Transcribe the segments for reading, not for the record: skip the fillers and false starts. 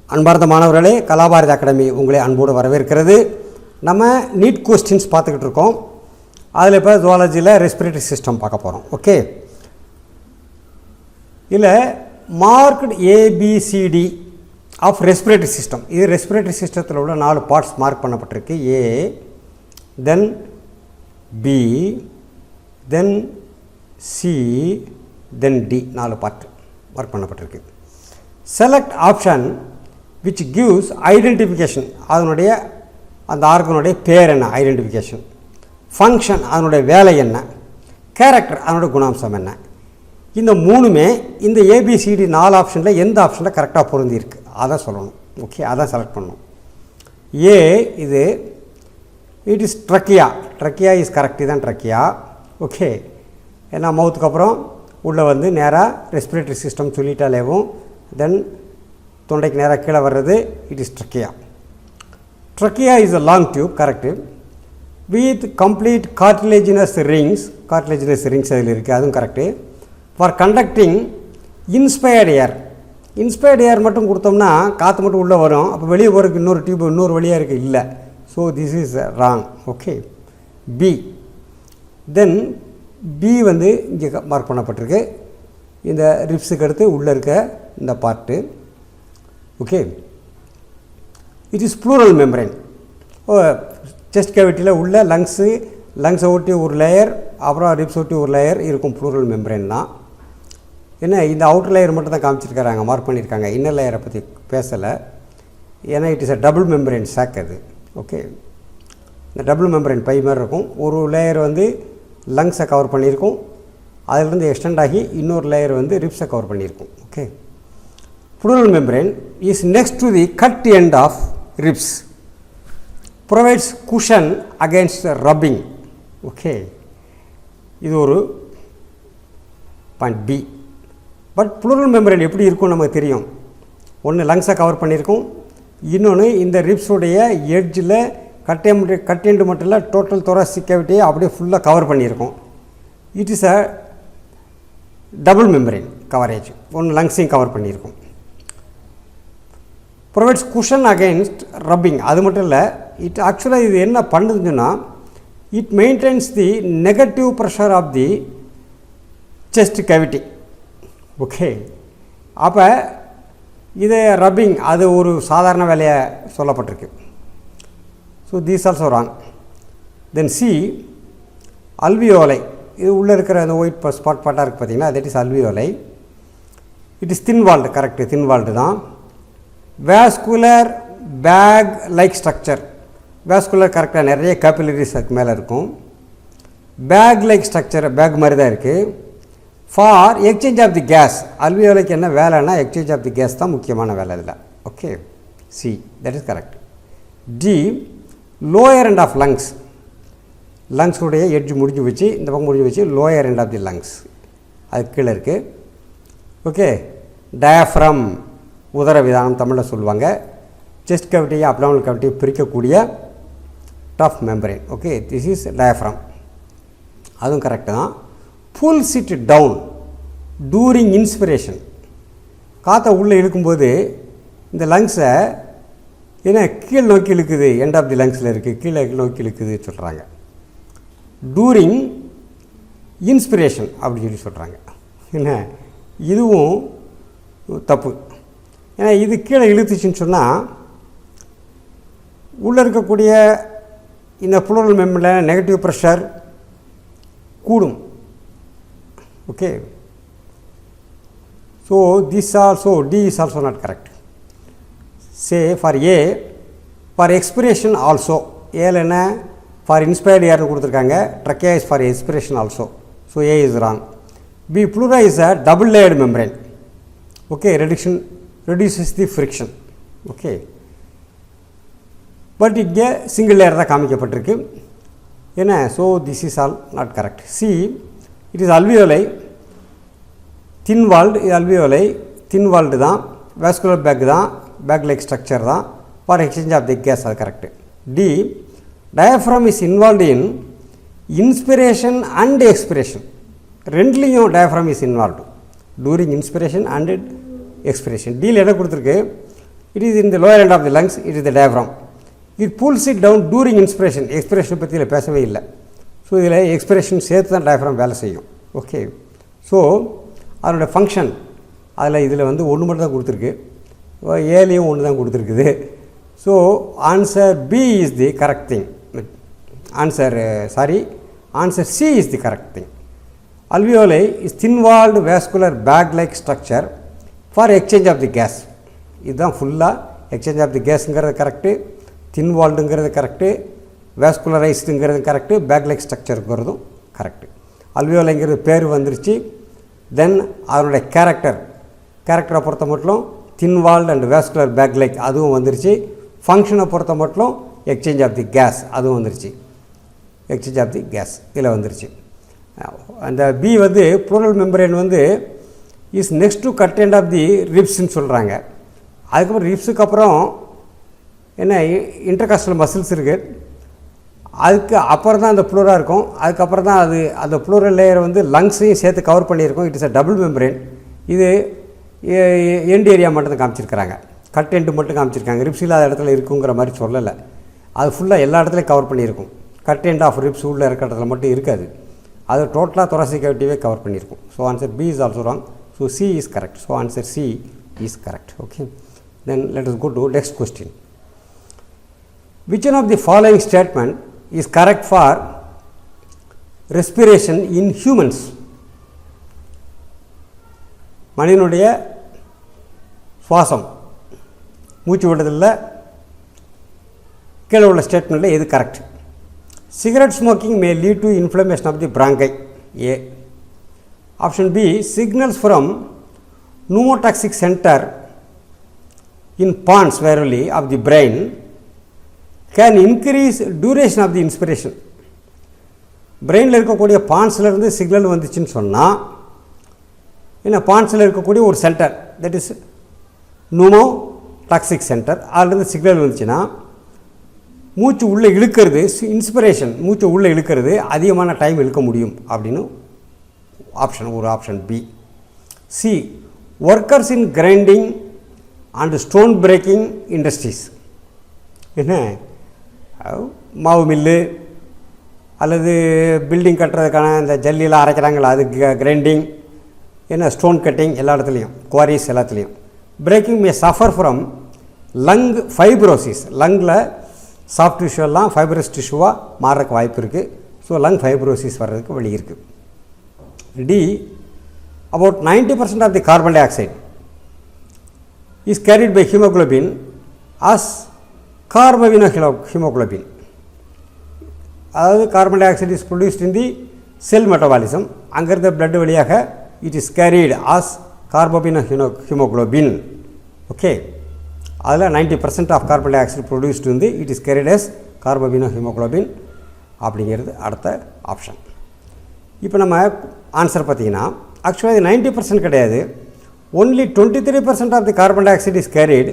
அன்பார்ந்த மாணவர்களே, கலாபாரதி அகாடமி உங்களை அன்போடு வரவேற்கிறது. நம்ம நீட் கொஸ்டின்ஸ் பார்த்துக்கிட்டு இருக்கோம். அதில் இப்போ ஜுவாலஜியில் ரெஸ்பிரேட்டரி சிஸ்டம் பார்க்க போகிறோம். ஓகே, இதில் marked A B C D of respiratory system. இது ரெஸ்பிரேட்டரி சிஸ்டத்தில் உள்ள 4 பார்ட்ஸ் மார்க் பண்ணப்பட்டிருக்கு. A, then B, then C, then D, 4 part mark பண்ணப்பட்டிருக்கு. Select option which gives identification, அதனுடைய அந்த ஆர்கனுடைய பேர் என்ன, ஐடென்டிஃபிகேஷன், ஃபங்க்ஷன் அதனுடைய வேலை என்ன, கேரக்டர் அதனுடைய குணாம்சம் என்ன. இந்த மூணுமே இந்த ஏபிசிடி 4 ஆப்ஷனில் எந்த ஆப்ஷனில் கரெக்டாக பொருந்திருக்கு அதை சொல்லணும். ஓகே, அதான் செலக்ட் பண்ணணும். ஏ, இது it is trachea. Trachea is correct, தான் ட்ரக்கியா. ஓகே, ஏன்னா மவுத்துக்கு அப்புறம் உள்ளே வந்து நேராக ரெஸ்பிரேட்டரி சிஸ்டம் சொல்லிட்டாலேவும் தென் தொண்டைக்கு நேராக கீழே வர்றது it is trachea. Trachea is a long tube, correct, with complete cartilaginous rings. Cartilaginous rings அதில் இருக்குது, அதுவும் correct. For conducting inspired air. Inspired air மட்டும் கொடுத்தோம்னா காற்று மட்டும் உள்ளே வரும், அப்போ வெளியே போகிறதுக்கு இன்னொரு டியூப் இன்னொரு வழியாக இருக்குது, இல்லை. So this is wrong. Okay, B, then B வந்து இங்கே மார்க் பண்ணப்பட்டிருக்கு. இந்த ரிப்ஸுக்கு அடுத்து உள்ளே இருக்க இந்த part. Okay, it is pleural membrane. Chest கேவிட்டியில் உள்ள லங்ஸை ஒட்டி ஒரு லேயர், அப்புறம் ரிப்ஸ் ஒட்டி ஒரு லேயர் இருக்கும், ப்ளூரல் மெம்பரேன் தான். என்ன, இந்த அவுட்டர் லேயர் மட்டும் தான் காமிச்சிருக்காங்க, மார்க் பண்ணியிருக்காங்க, இன்னர் லேயரை பற்றி பேசலை. ஏன்னா it is a double membrane sac அது. ஓகே, இந்த டபுள் மெம்பரேன் பை மாதிரி இருக்கும். ஒரு லேயர் வந்து லங்ஸை கவர் பண்ணியிருக்கும், அதிலிருந்து எக்ஸ்டெண்ட் ஆகி இன்னொரு லேயர் வந்து ரிப்ஸை கவர் பண்ணியிருக்கும். Okay, pleural membrane is next to the cut end of ribs, provides cushion against rubbing. Okay, இது ஒரு point B. But pleural membrane எப்படி இருக்கும் நமக்கு தெரியும். ஒன்று லங்ஸை கவர் பண்ணியிருக்கும், இன்னொன்று இந்த ரிப்ஸுடைய எட்ஜில் கட் எண்டு மட்டும் இல்லை, டோட்டல் thoracic cavity அப்படியே ஃபுல்லாக கவர் பண்ணியிருக்கும். It is a double membrane coverage, ஒன்று லங்ஸையும் கவர் பண்ணியிருக்கும். Provides cushion against rubbing. அது மட்டும் இல்லை, இட் ஆக்சுவலாக இது என்ன பண்ணுதுன்னா, it maintains the negative pressure of the chest cavity. Okay, அப்போ இது ரப்பிங் அது ஒரு சாதாரண வேலையாக சொல்லப்பட்டிருக்கு. So these also wrong. Then C, alveoli. இது உள்ளே இருக்கிற அந்த ஒயிட் ஸ்பாட் பாட்டாக இருக்குது பார்த்தீங்கன்னா, that is alveoli. It is thin walled, correct, thin walled தான். Vascular bag like structure. Vascular கரெக்டாக நிறைய கேபிலரிஸ் அதுக்கு மேலே இருக்கும். பேக் லைக் ஸ்ட்ரக்சர், பேக் மாதிரி தான் இருக்குது. For exchange of the gas. அல்வியோலைக்கு என்ன வேலைன்னா எக்ஸ்சேஞ்ச் ஆஃப் தி கேஸ் தான் முக்கியமான வேலை இதில். Okay, C, that is correct. D, lower end of lungs. லங்ஸுடைய எட்ஜ் முடிஞ்சு வச்சு இந்த பக்கம் முடிஞ்சு வச்சு lower end of the lungs அது கீழே இருக்குது. ஓகே, டயஃப்ரம், உதரவிதானம் தமிழில் சொல்லுவாங்க. செஸ்ட் கேவிட்டியை அப்டாமினல் கேவிட்டியை பிரிக்கக்கூடிய tough membrane. Okay, this is diaphragm, அதுவும் கரெக்டு தான். Pulls it down during inspiration. காற்றை உள்ளே இழுக்கும்போது இந்த லங்ஸை ஏன்னா கீழ் நோக்கி இழுக்குது, எண்ட் ஆஃப் தி லங்ஸில் இருக்குது, கீழே நோக்கி இழுக்குது சொல்கிறாங்க. டூரிங் இன்ஸ்பிரேஷன் அப்படின்னு சொல்லி சொல்கிறாங்க. என்ன, இதுவும் தப்பு. ஏன்னா இது கீழே இழுத்துச்சுன்னு சொன்னால் உள்ளே இருக்கக்கூடிய இந்த ப்ளூரல் மெம்பரில் நெகட்டிவ் ப்ரெஷர் கூடும். Okay, so this also D is also not correct. Say for A, for expiration also. ஏல என்ன, ஃபார் இன்ஸ்பயர்டு ஏர்னு கொடுத்துருக்காங்க, trachea is for expiration also. So A is wrong. B, pleura is a double layered membrane. Okay, reduces the friction. Okay, but இங்கே single layer தான் காமிக்கப்பட்டிருக்கு. என்ன, so this is all not correct. C, it is alveoli, thin walled. இது alveoli thin walled தான், vascular bag தான், bag like structure தான், for exchange of the gas, அது correct. D, diaphragm is involved in inspiration and expiration. ரெண்டுலேயும் diaphragm is involved during inspiration and expiration. டீல் என்ன கொடுத்துருக்கு, It is in the lower end of the lungs, it is the diaphragm. It pulls it down during inspiration. Expiration பற்றி இதில் பேசவே இல்லை. So இதில் expression சேர்த்து தான் டயஃப்ராம் வேலை செய்யும். ஓகே, ஸோ அதனுடைய ஃபங்க்ஷன் அதில் இதில் வந்து ஒன்று மட்டும் தான் கொடுத்துருக்கு, ஏலையும் ஒன்று தான் கொடுத்துருக்குது. So answer B is the correct thing. Answer C is the correct thing. Alveoli is thin-walled vascular bag-like structure for exchange of the gas. இதுதான் ஃபுல்லாக எக்ஸ்சேஞ்ச் ஆஃப் தி கேஸுங்கிறது கரெக்டு, தின்-வால்டுங்கிறது கரெக்டு, வேஸ்குலரைஸ்டுங்கிறது கரெக்டு, பேக்-லைக் ஸ்ட்ரக்சருங்கிறதும் correct. அல்வியோலைங்கிறது பேர் வந்துருச்சு. தென் அதனுடைய கேரக்டரை பொறுத்த மட்டும் தின்-வால்டு அண்ட் வேஸ்குலர் பேக்-லைக் அதுவும் வந்துருச்சு. ஃபங்க்ஷனை பொறுத்த மட்டும் எக்ஸ்சேஞ்ச் ஆஃப் தி கேஸ் அதுவும் வந்துருச்சு. எக்ஸ்சேஞ்ச் ஆஃப் தி கேஸ் இதில் வந்துருச்சு. அந்த பி வந்து ப்ளூரல் மெம்பரேன் வந்து is next to cut end of the ரிப்ஸ்ன்னு சொல்கிறாங்க. அதுக்கப்புறம் ரிப்ஸுக்கு அப்புறம் என்ன இன்டர்காஸ்டல் மசில்ஸ் இருக்குது, அதுக்கு அப்புறம் தான் அந்த ப்ளூராக இருக்கும். அதுக்கப்புறம் தான் அது அந்த ப்ளூரல் லேயர் வந்து லங்ஸையும் சேர்த்து கவர் பண்ணியிருக்கோம். It is a double membrane. இது எண்ட் ஏரியா மட்டும் தான் காமிச்சிருக்கிறாங்க, கட் எண்டு மட்டும் காமிச்சிருக்காங்க. ரிப்ஸ் இல்லாத இடத்துல இருக்குங்கிற மாதிரி சொல்லலை. அது ஃபுல்லாக எல்லா இடத்துலையும் கவர் பண்ணியிருக்கும். கட் எண்ட் ஆஃப் ரிப்ஸ் உள்ளே இருக்கிற இடத்துல மட்டும் இருக்காது, அது டோட்டலாக thoracic cavity கவர் பண்ணியிருக்கும். So answer B is also wrong. So C is correct. So answer C is correct. Okay, then let us go to next question. Which one of the following statement is correct for respiration in humans? மனிதனுடைய சுவாசம் மூச்சு விடுதலில் கீழே உள்ள ஸ்டேட்மெண்ட்டில் எது correct? Cigarette smoking may lead to inflammation of the bronchi. A. Option B. Signals from pneumotoxic center in pons virally of the brain can increase duration of the inspiration. பிரெயினில் இருக்கக்கூடிய பான்ஸ்லேருந்து signal வந்துச்சுன்னு சொன்னால் என்ன, பான்ஸில் இருக்கக்கூடிய ஒரு சென்டர் தட் இஸ் நூமோடாக்சிக் சென்டர், அதுலேருந்து signal வந்துச்சுன்னா மூச்சு உள்ளே இழுக்கிறது, இன்ஸ்பிரேஷன் மூச்சு உள்ளே இழுக்கிறது அதிகமான டைம் இழுக்க முடியும் அப்படின்னு option B. C. Workers in grinding and stone breaking industries, என்ன மாவு மில்லு அல்லது பில்டிங் கட்டுறதுக்கான இந்த ஜல்லியெல்லாம் அரைக்கிறாங்களா அது கிரைண்டிங், என்ன ஸ்டோன் கட்டிங் எல்லா இடத்துலையும், குவாரிஸ் எல்லாத்துலேயும். Breaking may suffer from lung fibrosis, லங்கில் சாஃப்ட் டிஷ்யூலாம் ஃபைப்ரஸ் டிஷ்யூவாக மாறுறதுக்கு வாய்ப்பு இருக்குது. ஸோ லங் ஃபைப்ரோசிஸ் வர்றதுக்கு வழி இருக்குது. D. About 90% of the carbon dioxide is carried by haemoglobin as carbamino haemoglobin. அதாவது carbon dioxide is produced in the cell metabolism, அங்கேருந்த பிளட் வழியாக it is carried as carbamino haemoglobin. Okay, அதில் 90% of carbon dioxide produced வந்து it is carried as கார்பவினோ haemoglobin அப்படிங்கிறது அடுத்த option. இப்போ நம்ம answer பார்த்திங்கன்னா ஆக்சுவலாக இது 90% கிடையாது, only 23% of the carbon dioxide is carried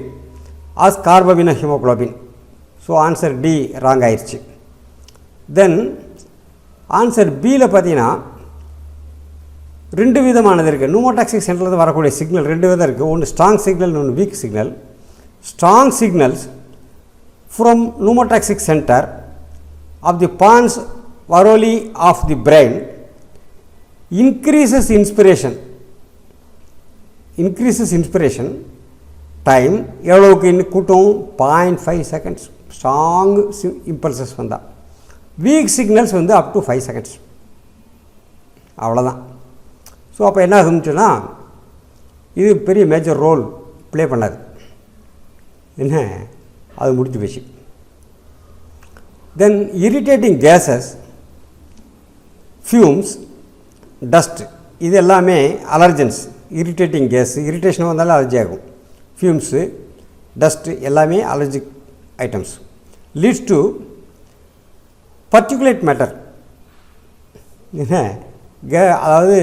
as carbamino haemoglobin. So answer D wrong ஆயிடுச்சு. தென் ஆன்சர் பியில் பார்த்தீங்கன்னா ரெண்டு விதமானது இருக்குது. நூமோடாக்சிக் சென்டர்லேருந்து வரக்கூடிய சிக்னல் ரெண்டு விதம் இருக்குது. ஒன்று ஸ்ட்ராங் சிக்னல், ஒன்று week signal. Strong signals from pneumotoxic center of the pons viroli of the brain increases inspiration time எவ்வளவுக்கு கூட்டம் 0.5 seconds. ஸ்ட்ராங் இம்பல்சஸ் வந்தால். வீக் சிக்னல்ஸ் வந்து அப் டு 5 seconds, அவ்வளோதான். ஸோ அப்போ என்ன ஆகும்னுச்சுன்னா இது பெரிய மேஜர் ரோல் ப்ளே பண்ணாது, என்ன அது முடிஞ்சு போச்சு. Then irritating gases, fumes, dust, இது எல்லாமே அலர்ஜன்ஸ். இரிட்டேட்டிங் கேஸ், இரிட்டேஷன் வந்தாலும் அலர்ஜி ஆகும். ஃபியூம்ஸு, டஸ்ட்டு எல்லாமே allergic items. Leads to particulate matter, என்ன அதாவது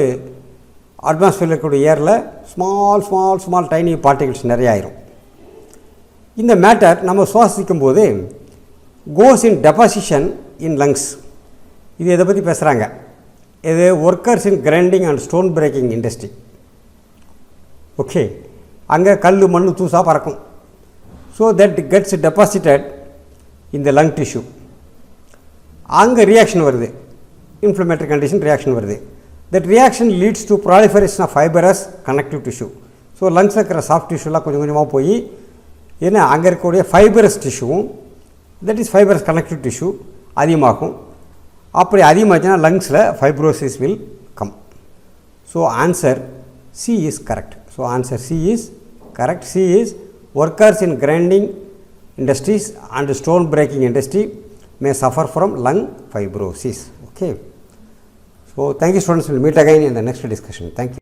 அட்மாஸ்பியரில் இருக்கக்கூடிய ஏரில் ஸ்மால் டைனி பார்ட்டிகிள்ஸ் நிறைய ஆயிரும். இந்த மேட்டர் நம்ம சுவாசிக்கும் போது கோஸ் இன் டெபாசிஷன் இன் லங்ஸ். இது எதை பற்றி பேசுகிறாங்க? இது workers in grinding and stone breaking industry. Okay, அங்கே கல் மண் தூசாக பறக்கும். So that gets deposited in the lung tissue. அங்கே ரியாக்ஷன் வருது, இன்ஃப்ளமேட்டரி கண்டிஷன் ரியாக்ஷன் வருது. That reaction leads to proliferation of fibrous connective tissue. So லங்ஸில் இருக்கிற சாஃப்ட் டிஷ்யூலாம் கொஞ்சம் கொஞ்சமாக போய் ஏன்னா அங்கே இருக்கக்கூடிய ஃபைபரஸ் டிஷ்யூவும் that is fibrous connective tissue அதிகமாகும். அப்படி அதிகமாச்சுன்னா லங்ஸில் fibrosis will come. So answer C is correct. So answer C is correct. C is workers in grinding industries and stone breaking industry may suffer from lung fibrosis. Okay. So thank you students, we will meet again in the next discussion. Thank you.